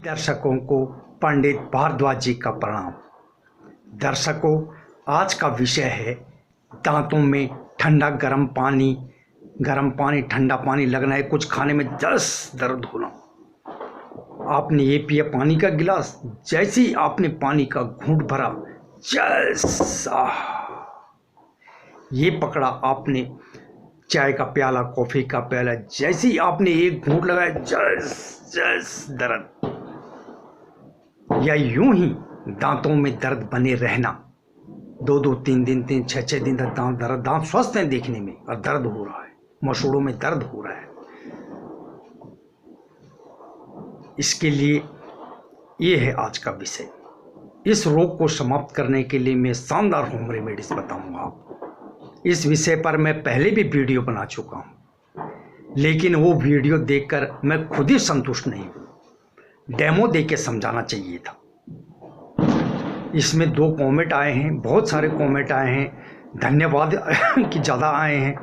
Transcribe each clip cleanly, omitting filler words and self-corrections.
दर्शकों को पंडित भारद्वाज जी का प्रणाम। दर्शकों, आज का विषय है दांतों में ठंडा गर्म पानी ठंडा पानी लगना है, कुछ खाने में दर्द होना। आपने ये पिया पानी का गिलास, जैसे ही आपने पानी का घूंट भरा ये पकड़ा आपने चाय का प्याला, कॉफ़ी का प्याला, जैसे ही आपने एक घूंट लगाया दर्द। या यूं ही दांतों में दर्द बने रहना, 2-2, 3 दिन, 6 दिन तक दांत स्वस्थ हैं देखने में और दर्द हो रहा है, मसूड़ों में दर्द हो रहा है। इसके लिए ये है आज का विषय। इस रोग को समाप्त करने के लिए मैं शानदार होम रेमेडीज बताऊंगा आपको। इस विषय पर मैं पहले भी वीडियो बना चुका हूं, लेकिन वो वीडियो देखकर मैं खुद ही संतुष्ट नहीं हूं। डेमो दे के समझाना चाहिए था। इसमें 2 कमेंट आए हैं, बहुत सारे कमेंट आए हैं, धन्यवाद कि ज़्यादा आए हैं।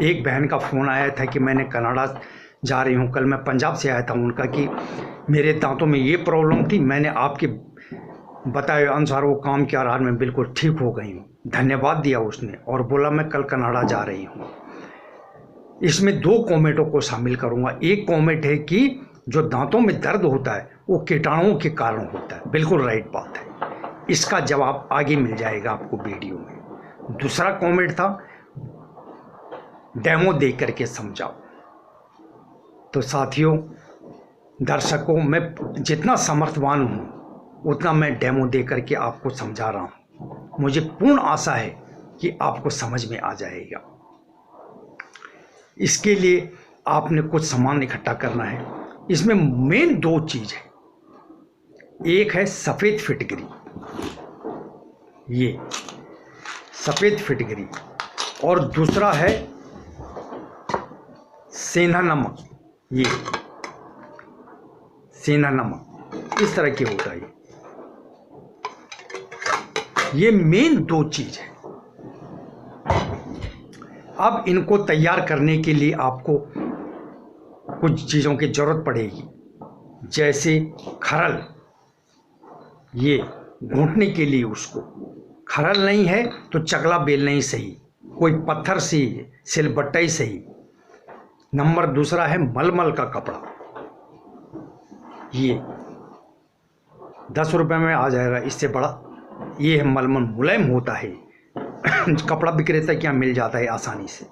एक बहन का फ़ोन आया था कि मैंने कनाडा जा रही हूँ, कल मैं पंजाब से आया था, उनका कि मेरे दांतों में ये प्रॉब्लम थी, मैंने आपके बताए अनुसार वो काम किया और आज मैं बिल्कुल ठीक हो गई हूँ। धन्यवाद दिया उसने और बोला मैं कल कनाडा जा रही हूँ। इसमें 2 कमेंटों को शामिल करूँगा। एक कमेंट है कि जो दांतों में दर्द होता है वो कीटाणुओं के कारण होता है, बिल्कुल राइट बात है। इसका जवाब आगे मिल जाएगा आपको वीडियो में। दूसरा कमेंट था डेमो दे करके समझाओ। तो साथियों, दर्शकों, मैं जितना समर्थवान हूँ उतना मैं डेमो दे करके आपको समझा रहा हूँ। मुझे पूर्ण आशा है कि आपको समझ में आ जाएगा। इसके लिए आपने कुछ सामान इकट्ठा करना है। इसमें मेन 2 चीज़ है। एक है सफ़ेद फिटकरी, ये सफ़ेद फिटकरी, और दूसरा है सेंधा नमक। ये सेंधा नमक इस तरह के होता है। ये मेन 2 चीज़ है। अब इनको तैयार करने के लिए आपको कुछ चीज़ों की ज़रूरत पड़ेगी, जैसे खरल। ये घूंटने के लिए उसको खरल नहीं है तो चकला बेलना ही सही, कोई पत्थर से सिलबट्टा ही सही। नंबर दूसरा है मलमल का कपड़ा। ये 10 रुपये में आ जाएगा, इससे बड़ा ये है मलमल, मुलायम होता है कपड़ा विक्रेता के यहाँ मिल जाता है आसानी से।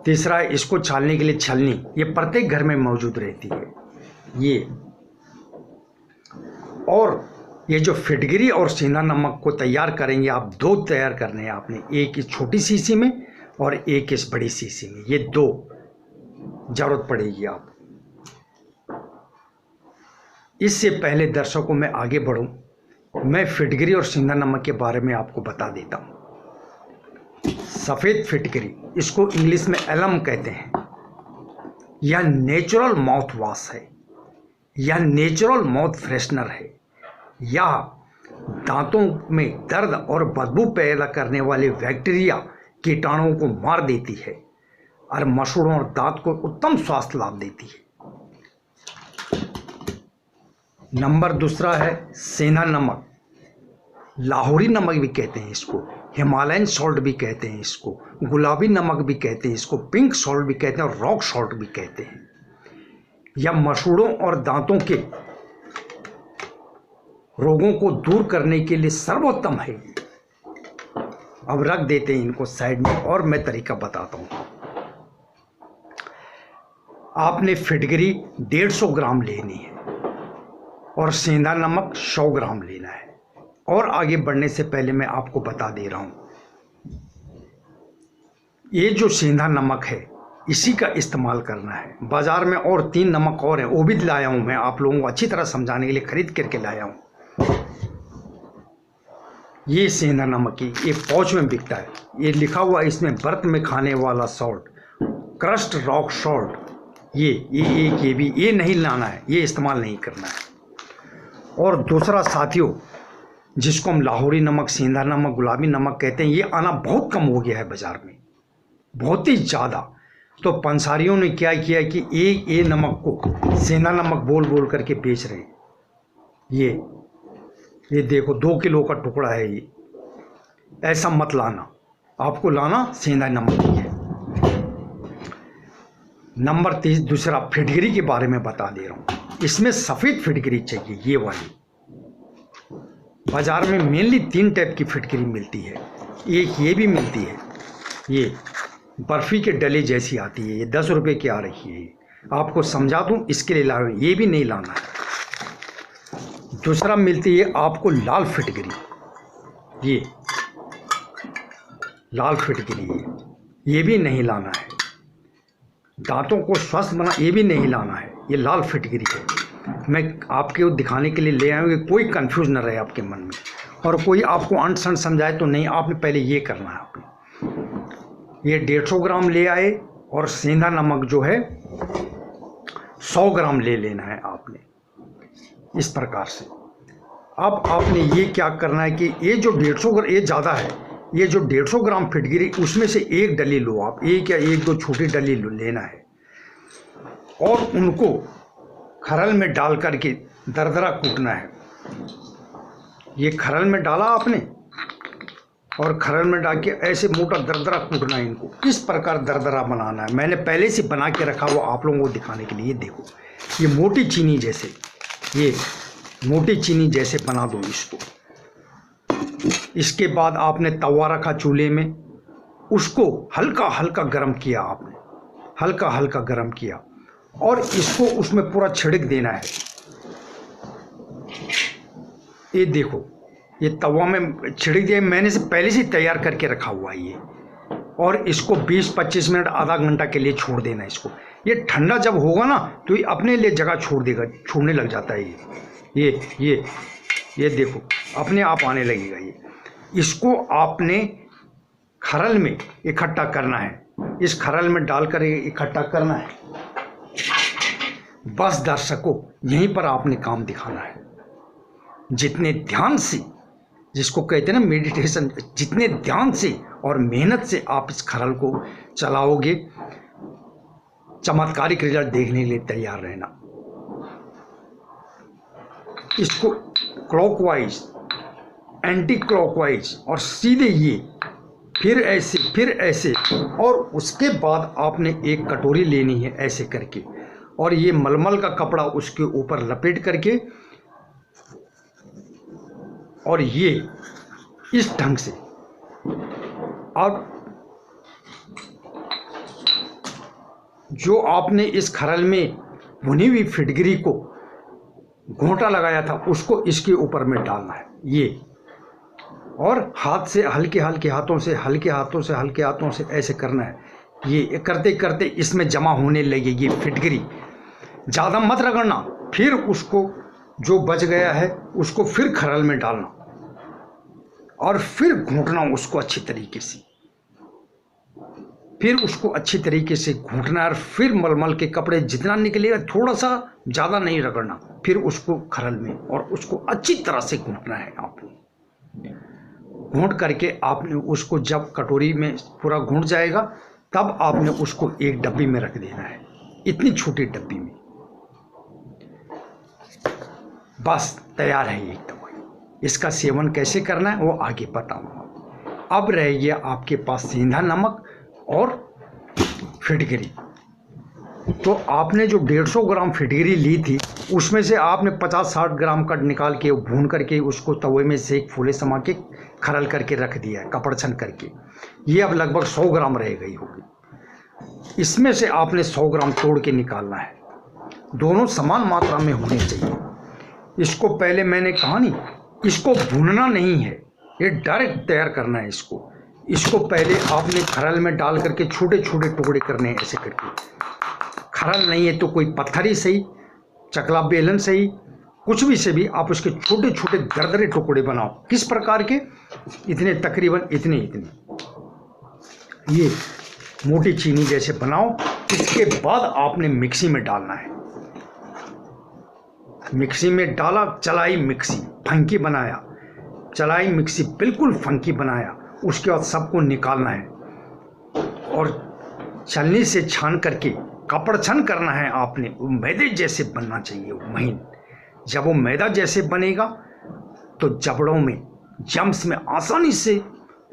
तीसरा है इसको छालने के लिए छलनी, ये प्रत्येक घर में मौजूद रहती है। ये और ये जो फिटकरी और सेंधा नमक को तैयार करेंगे आप, 2 तैयार करने हैं आपने, एक इस छोटी शीशी में और एक इस बड़ी शीशी में। ये 2 जरूरत पड़ेगी आप। इससे पहले दर्शकों में आगे बढ़ूं, मैं फिटकरी और सेंधा नमक के बारे में आपको बता देता हूं। सफ़ेद फिटकरी, इसको इंग्लिश में एलम कहते हैं। यह नेचुरल माउथ वॉश है, यह नेचुरल माउथ फ्रेशनर है। यह दांतों में दर्द और बदबू पैदा करने वाले बैक्टीरिया कीटाणुओं को मार देती है और मसूड़ों और दांत को उत्तम स्वास्थ्य लाभ देती है। नंबर दूसरा है सेंधा नमक। लाहौरी नमक भी कहते हैं इसको, हिमालयन सॉल्ट भी कहते हैं इसको, गुलाबी नमक भी कहते हैं इसको, पिंक सॉल्ट भी कहते हैं और रॉक सॉल्ट भी कहते हैं। यह मसूड़ों और दांतों के रोगों को दूर करने के लिए सर्वोत्तम है। अब रख देते हैं इनको साइड में और मैं तरीका बताता हूँ। आपने फिटकरी 150 ग्राम लेनी है और सेंधा नमक 100 ग्राम लेना है। और आगे बढ़ने से पहले मैं आपको बता दे रहा हूँ, ये जो सेंधा नमक है इसी का इस्तेमाल करना है। बाजार में और 3 नमक और हैं, वो भी लाया हूँ मैं आप लोगों को अच्छी तरह समझाने के लिए, खरीद करके लाया हूँ। ये सेंधा नमक ये पाउच में बिकता है। ये लिखा हुआ है इसमें व्रत में खाने वाला सॉल्ट, क्रस्ट रॉक सॉल्ट। ये भी ये नहीं लाना है, ये इस्तेमाल नहीं करना है। और दूसरा साथियों, जिसको हम लाहौरी नमक, सेंधा नमक, गुलाबी नमक कहते हैं, ये आना बहुत कम हो गया है बाज़ार में, बहुत ही ज़्यादा। तो पंसारियों ने क्या किया कि एक ये नमक को सेंधा नमक बोल बोल करके बेच रहे हैं। ये देखो 2 किलो का टुकड़ा है ये। ऐसा मत लाना, आपको लाना सेंधा नमक ही है। नंबर 30 दूसरा फिटकरी के बारे में बता दे रहा हूँ। इसमें सफ़ेद फिटकरी चाहिए, ये वाली। बाज़ार में मेनली 3 टाइप की फिटकरी मिलती है। एक ये भी मिलती है, ये बर्फ़ी के डले जैसी आती है, ये 10 रुपये की आ रही है। आपको समझा दूँ, इसके लिए ला रहा हूँ, ये भी नहीं लाना है। दूसरा मिलती है आपको लाल फिटकरी, ये लाल फिटकरी है, ये भी नहीं लाना है। दांतों को स्वस्थ बना, ये भी नहीं लाना है। ये लाल फिटकरी है। मैं आपके दिखाने के लिए ले आया हूँ कि कोई कंफ्यूज न रहे आपके मन में, और कोई आपको अंट संट समझाए तो नहीं। आपने पहले ये करना है। आपने ये 150 ग्राम ले आए, और सेंधा नमक जो है 100 ग्राम ले लेना है आपने, इस प्रकार से। अब आपने ये क्या करना है कि ये जो 150 ग्राम, ये ज़्यादा है, ये जो 150 ग्राम फिटकरी, उसमें से एक डली लो आप, एक या एक दो छोटी डली लेना है, और उनको खरल में डाल करके दरदरा कूटना है। ये खरल में डाला आपने, और खरल में डाल के ऐसे मोटा दरदरा कूटना है इनको। किस प्रकार दरदरा बनाना है मैंने पहले से बना के रखा हुआ आप लोगों को दिखाने के लिए। देखो ये मोटी चीनी जैसे, ये मोटी चीनी जैसे बना दो इसको। इसके बाद आपने तवा रखा चूल्हे में, उसको हल्का हल्का गर्म किया आपने, हल्का हल्का गर्म किया, और इसको उसमें पूरा छिड़क देना है। ये देखो ये तवा में छिड़क दिया, मैंने से पहले से तैयार करके रखा हुआ है ये। और इसको 20-25 मिनट आधा घंटा के लिए छोड़ देना इसको। ये ठंडा जब होगा ना तो ये अपने लिए जगह छोड़ देगा, छोड़ने लग जाता है ये देखो अपने आप आने लगेगा ये। इसको आपने खरल में इकट्ठा करना है, इस खरल में डालकर इकट्ठा करना है। बस दर्शकों यहीं पर आपने काम दिखाना है। जितने ध्यान से, जिसको कहते हैं ना मेडिटेशन, जितने ध्यान से और मेहनत से आप इस खरल को चलाओगे, चमत्कारिक रिजल्ट देखने के लिए तैयार रहना। इसको क्लॉकवाइज, एंटी क्लॉकवाइज और सीधे ये, फिर ऐसे, और उसके बाद आपने एक कटोरी लेनी है ऐसे करके, और ये मलमल का कपड़ा उसके ऊपर लपेट करके, और ये इस ढंग से। अब जो आपने इस खरल में भुनी हुई फिटकरी को घोंटा लगाया था उसको इसके ऊपर में डालना है ये, और हाथ से हल्के हाथों से ऐसे करना है। ये करते करते इसमें जमा होने लगेगी फिटकरी। ज़्यादा मत रगड़ना, फिर उसको जो बच गया है उसको फिर खरल में डालना, और फिर घूंटना उसको अच्छी तरीके से, फिर उसको अच्छी तरीके से घूंटना, और फिर मलमल के कपड़े जितना निकलेगा थोड़ा सा, ज़्यादा नहीं रगड़ना, फिर उसको खरल में और उसको अच्छी तरह से घूंटना है आपने। घूंट करके आपने उसको जब कटोरी में पूरा घूंट जाएगा तब आपने उसको एक डब्बी में रख देना है, इतनी छोटी डब्बी में। बस तैयार है एक दवाई। इसका सेवन कैसे करना है वो आगे बताऊंगा। अब रह गया आपके पास सेंधा नमक और फिटकरी। तो आपने जो 150 ग्राम फिटकरी ली थी उसमें से आपने 50-60 ग्राम का निकाल के भून करके उसको तवे में से एक फूले समा के खरल करके रख दिया है, कपड़ छन करके। ये अब लगभग 100 ग्राम रह गई होगी। इसमें से आपने 100 ग्राम तोड़ के निकालना है, दोनों समान मात्रा में होने चाहिए। इसको पहले मैंने कहा नहीं, इसको भूनना नहीं है, ये डायरेक्ट तैयार करना है इसको पहले आपने खरल में डाल करके छोटे छोटे टुकड़े करने हैं ऐसे करके। खरल नहीं है तो कोई पत्थर ही सही, चकला बेलन सही, कुछ भी से भी आप उसके छोटे छोटे दरदरे टुकड़े बनाओ। किस प्रकार के? इतने, तकरीबन इतने ये मोटी चीनी जैसे बनाओ। इसके बाद आपने मिक्सी में डालना है। मिक्सी में डाला, चलाई मिक्सी, फंकी बनाया, चलाई मिक्सी बिल्कुल फंकी बनाया। उसके बाद सबको निकालना है और छलनी से छान करके कपड़छन करना है आपने। वो मैदे जैसे बनना चाहिए वो महीन। जब वो मैदा जैसे बनेगा तो जबड़ों में, जम्स में आसानी से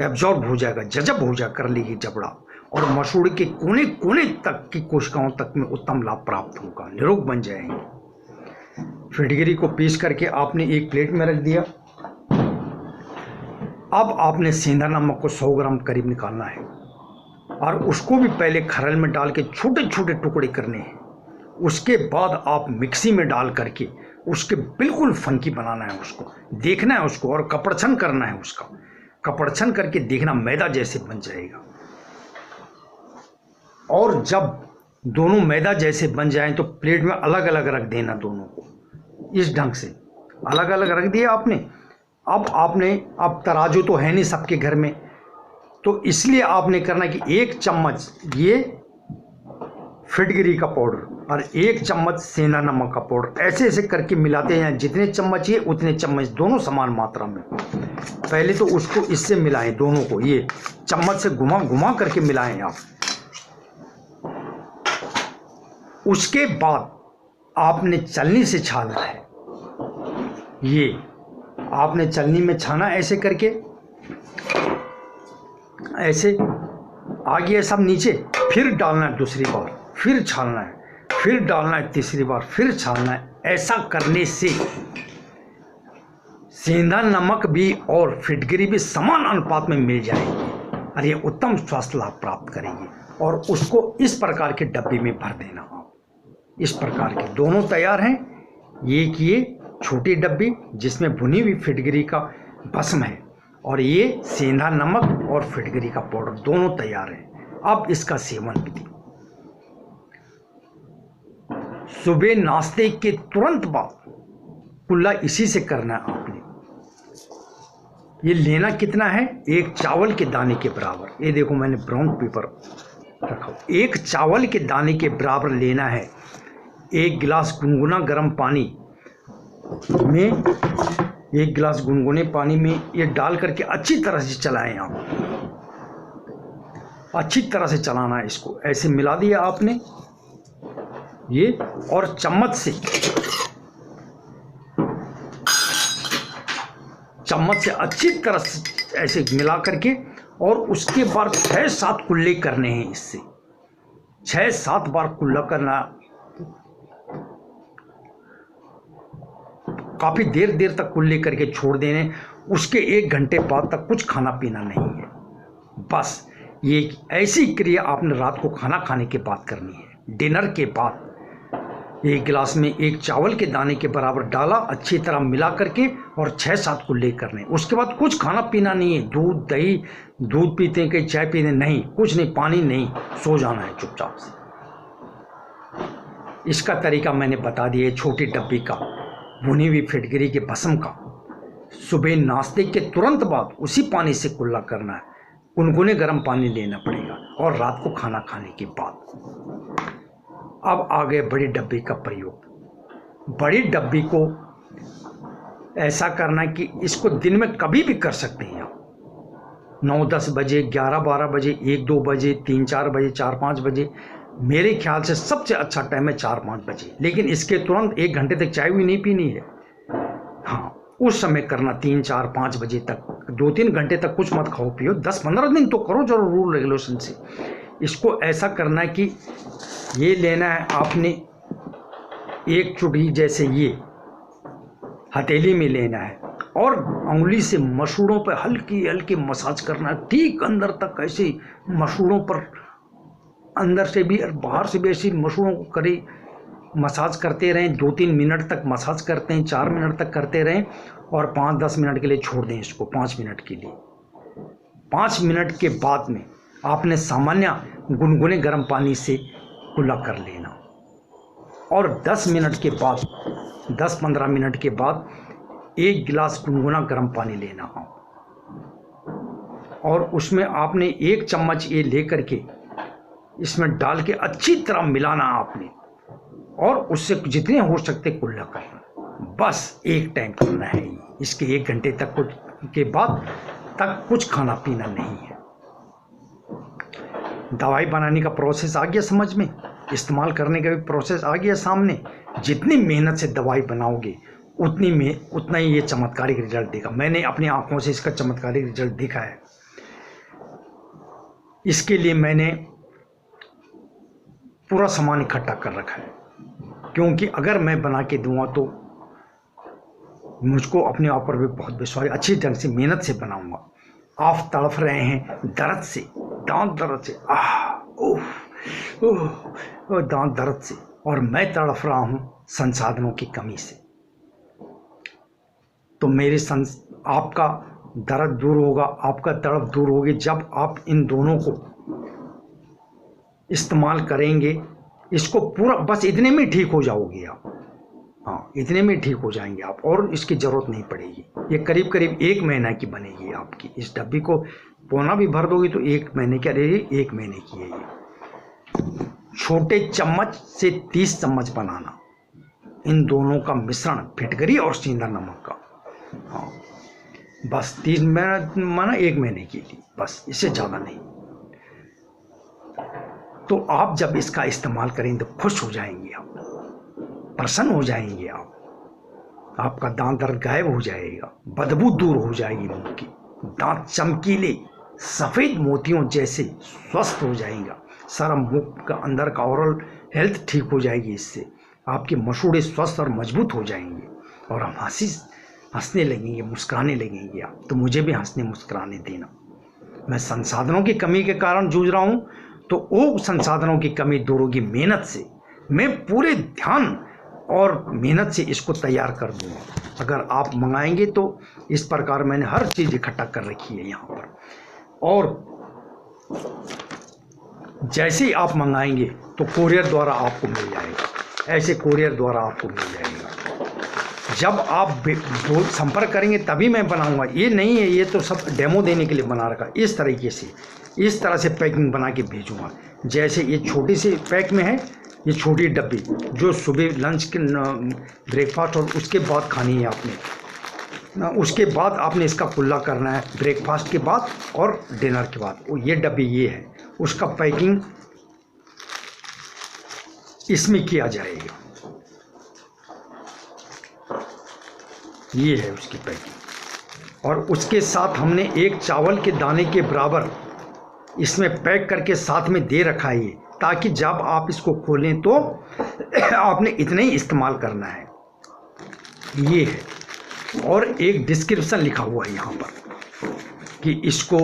एब्जॉर्ब हो जाएगा, जजब हो जा कर लेगी जबड़ा, और मसूड़े के कोने कोने तक की कोशिकाओं तक में उत्तम लाभ प्राप्त होगा, निरोग बन जाएंगे। फिटगिरी को पीस करके आपने एक प्लेट में रख दिया। अब आपने सेंधा नमक को 100 ग्राम करीब निकालना है और उसको भी पहले खरल में डाल के छोटे छोटे टुकड़े करने हैं। उसके बाद आप मिक्सी में डाल करके उसके बिल्कुल फंकी बनाना है, उसको देखना है उसको, और कपड़छन करना है उसका। कपड़छन करके देखना मैदा जैसे बन जाएगा। और जब दोनों मैदा जैसे बन जाएं तो प्लेट में अलग अलग रख देना दोनों को। इस ढंग से अलग अलग रख दिया आपने। अब तराजू तो है नहीं सबके घर में, तो इसलिए आपने करना कि 1 चम्मच ये फिटगिरी का पाउडर और 1 चम्मच सेंधा नमक का पाउडर ऐसे ऐसे करके मिलाते हैं। जितने चम्मच ये उतने चम्मच दोनों समान मात्रा में। पहले तो उसको इससे मिलाएं दोनों को, ये चम्मच से घुमा घुमा करके मिलाएं आप। उसके बाद आपने छलनी से छानना है। ये आपने छलनी में छाना ऐसे करके, ऐसे आ गया सब नीचे। फिर डालना है दूसरी बार, फिर छानना है, फिर डालना है तीसरी बार, फिर छानना है। ऐसा करने से सेंधा नमक भी और फिटगिरी भी समान अनुपात में मिल जाएगी और ये उत्तम स्वास्थ्य लाभ प्राप्त करेंगे। और उसको इस प्रकार के डब्बे में भर देना आप। इस प्रकार के दोनों तैयार हैं। एक ये छोटी डब्बी जिसमें भुनी हुई फिटगिरी का भस्म है, और ये सेंधा नमक और फिटगिरी का पाउडर दोनों तैयार हैं। अब इसका सेवन विधि। सुबह नाश्ते के तुरंत बाद कुल्ला इसी से करना है आपने। ये लेना कितना है? 1 चावल के दाने के बराबर। ये देखो मैंने ब्राउन पेपर रखा। 1 चावल के दाने के बराबर लेना है। 1 गिलास गुनगुना गर्म पानी में, 1 गिलास गुनगुने पानी में ये डाल करके अच्छी तरह से चलाएं आप। अच्छी तरह से चलाना है इसको। ऐसे मिला दिया आपने ये, और चम्मच से अच्छी तरह से ऐसे मिला करके, और उसके बाद 6-7 कुल्ले करने हैं इससे। 6-7 बार कुल्ला करना। काफ़ी देर तक कुल्ले करके छोड़ देने। उसके 1 घंटे बाद तक कुछ खाना पीना नहीं है। बस ये ऐसी क्रिया आपने रात को खाना खाने के बाद करनी है। डिनर के बाद 1 गिलास में 1 चावल के दाने के बराबर डाला, अच्छी तरह मिला करके, और 6-7 कुल्ले करने। उसके बाद कुछ खाना पीना नहीं है। दूध दही, दूध पीते हैं कहीं, चाय पीते नहीं, कुछ नहीं, पानी नहीं, सो जाना है चुपचाप से। इसका तरीका मैंने बता दिया। छोटी डब्बी का भुनी हुई फिटगिरी के भस्म का सुबह नाश्ते के तुरंत बाद उसी पानी से कुल्ला करना है। गुनगुने गर्म पानी लेना पड़ेगा, और रात को खाना खाने के बाद। अब आ गए बड़ी डब्बी का प्रयोग। बड़ी डब्बी को ऐसा करना कि इसको दिन में कभी भी कर सकते हैं आप। 9-10 बजे, 11-12 बजे, 1-2 बजे, 3-4 बजे, 4-5 बजे। मेरे ख्याल से सबसे अच्छा टाइम है 4-5 बजे। लेकिन इसके तुरंत 1 घंटे तक चाय भी नहीं पीनी है। हाँ, उस समय करना 3-4-5 बजे तक। 2-3 घंटे तक कुछ मत खाओ पियो। 10-15 दिन तो करो जरूर रूल रेगुलेशन से। इसको ऐसा करना है कि ये लेना है आपने 1 चुटकी जैसे ये हथेली में लेना है, और उंगली से मसूड़ों पर हल्की हल्की मसाज करना है, ठीक अंदर तक। ऐसे मसूड़ों पर अंदर से भी और बाहर से भी ऐसी मसूड़ों को करे मसाज करते रहें। 2-3 मिनट तक मसाज करते हैं, 4 मिनट तक करते रहें, और 5-10 मिनट के लिए छोड़ दें इसको। 5 मिनट के लिए। 5 मिनट के बाद में आपने सामान्य गुनगुने गर्म पानी से कुल्ला कर लेना, और 10 मिनट के बाद, 10-15 मिनट के बाद 1 गिलास गुनगुना गर्म पानी लेना, और उसमें आपने 1 चम्मच ये लेकर के इसमें डाल के अच्छी तरह मिलाना आपने, और उससे जितने हो सकते कुल्ला करना। बस एक टाइम करना है। इसके 1 घंटे तक के बाद तक कुछ खाना पीना नहीं है। दवाई बनाने का प्रोसेस आ गया समझ में, इस्तेमाल करने का भी प्रोसेस आ गया सामने। जितनी मेहनत से दवाई बनाओगे उतना ही ये चमत्कारिक रिजल्ट देगा। मैंने अपनी आंखों से इसका चमत्कारिक रिजल्ट देखा है। इसके लिए मैंने पूरा सामान इकट्ठा कर रखा है, क्योंकि अगर मैं बना के दूंगा तो मुझको अपने आप पर भी बहुत विश्वास, अच्छी ढंग से मेहनत से बनाऊंगा। आप तड़फ रहे हैं दर्द से, दांत दर्द से, दांत दर्द से, और मैं तड़फ रहा हूं संसाधनों की कमी से। तो आपका दर्द दूर होगा, आपका तड़फ दूर होगी जब आप इन दोनों को इस्तेमाल करेंगे। इसको पूरा बस इतने में ठीक हो जाओगे आप। हाँ, इतने में ठीक हो जाएंगे आप, और इसकी ज़रूरत नहीं पड़ेगी। ये करीब करीब 1 महीना की बनेगी आपकी। इस डब्बी को पौना भी भर दोगे तो 1 महीने क्या रहेगी, 1 महीने की है ये। छोटे चम्मच से 30 चम्मच बनाना इन दोनों का मिश्रण, फिटकरी और सेंधा नमक का। हाँ, बस 30 महीना 1 महीने की थी, बस, इससे ज़्यादा नहीं। तो आप जब इसका इस्तेमाल करेंगे तो खुश हो जाएंगे आप, प्रसन्न हो जाएंगे आप। आपका दांत दर्द गायब हो जाएगा, बदबू दूर हो जाएगी मुंह की, दांत चमकीले सफ़ेद मोतियों जैसे स्वस्थ हो जाएगा। सारा मुंह का अंदर का ओरल हेल्थ ठीक हो जाएगी। इससे आपके मसूड़े स्वस्थ और मजबूत हो जाएंगे, और हम हंसने लगेंगे, मुस्कुराने लगेंगे आप। तो मुझे भी हंसने मुस्कुराने देना। मैं संसाधनों की कमी के कारण जूझ रहा हूँ, तो वो संसाधनों की कमी दूर होगी मेहनत से। मैं पूरे ध्यान और मेहनत से इसको तैयार कर दूंगा। अगर आप मंगाएंगे तो इस प्रकार मैंने हर चीज़ इकट्ठा कर रखी है यहाँ पर, और जैसे ही आप मंगाएंगे तो कोरियर द्वारा आपको मिल जाएगा। ऐसे कोरियर द्वारा आपको मिल जाएगा। जब आप संपर्क करेंगे तभी मैं बनाऊंगा। ये नहीं है, ये तो सब डेमो देने के लिए बना रखा। इस तरीके से, इस तरह से पैकिंग बना के भेजूंगा। जैसे ये छोटी सी पैक में है, ये छोटी डब्बी जो सुबह लंच के ब्रेकफास्ट और उसके बाद खानी है आपने। उसके बाद आपने इसका कुल्ला करना है, ब्रेकफास्ट के बाद और डिनर के बाद। वो ये डब्बी ये है, उसका पैकिंग इसमें किया जाएगा। ये है उसकी पैकिंग, और उसके साथ हमने एक चावल के दाने के बराबर इसमें पैक करके साथ में दे रखा है, ताकि जब आप इसको खोलें तो आपने इतना ही इस्तेमाल करना है। ये है, और एक डिस्क्रिप्शन लिखा हुआ है यहाँ पर कि इसको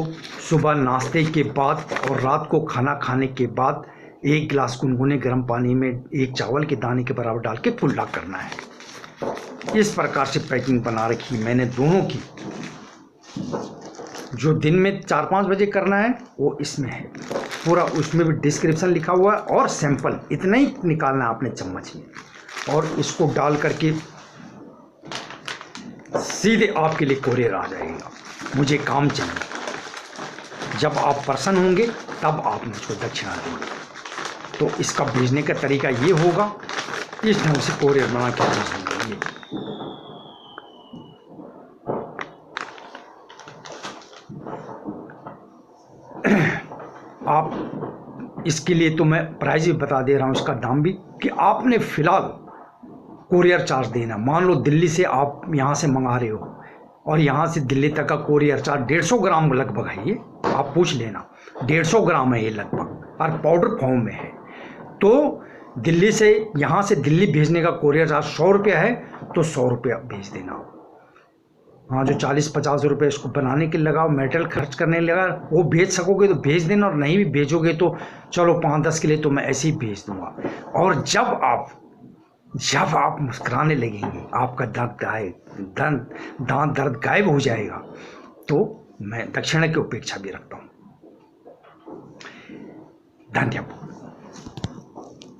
सुबह नाश्ते के बाद और रात को खाना खाने के बाद 1 गिलास गुनगुने गर्म पानी में 1 चावल के दाने के बराबर डाल के कुल्ला करना है। इस प्रकार से पैकिंग बना रखी मैंने दोनों की। जो दिन में 4-5 बजे करना है वो इसमें है पूरा, उसमें भी डिस्क्रिप्शन लिखा हुआ है, और सैंपल इतना ही निकालना है आपने चम्मच में, और इसको डाल करके सीधे आपके लिए कोरियर आ जाएगा। मुझे काम चाहिए। जब आप प्रसन्न होंगे तब आप मुझको दक्षिणा देंगे। तो इसका भेजने का तरीका ये होगा, इस ढंग से कोरियर बना के भेजेंगे। आप इसके लिए तो मैं प्राइस भी बता दे रहा हूँ, इसका दाम भी, कि आपने फ़िलहाल कोरियर चार्ज देना। मान लो दिल्ली से आप यहाँ से मंगा रहे हो, और यहाँ से दिल्ली तक का कोरियर चार्ज 150 ग्राम लगभग है। ये आप पूछ लेना, 150 ग्राम है ये लगभग, और पाउडर फॉर्म में है। तो दिल्ली से यहाँ से दिल्ली भेजने का कोरियर चार्ज 100 रुपया है, तो 100 रुपया भेज देना। हाँ, जो 40-50 रुपये इसको बनाने के लगाओ, मेटल खर्च करने लगा, वो भेज सकोगे तो भेज देना, और नहीं भी भेजोगे तो चलो 5-10 के लिए तो मैं ऐसे ही भेज दूँगा। और जब आप मुस्कुराने लगेंगे, आपका दांत दर्द गायब हो जाएगा, तो मैं दक्षिणा की अपेक्षा भी रखता हूँ। धन्यवाद।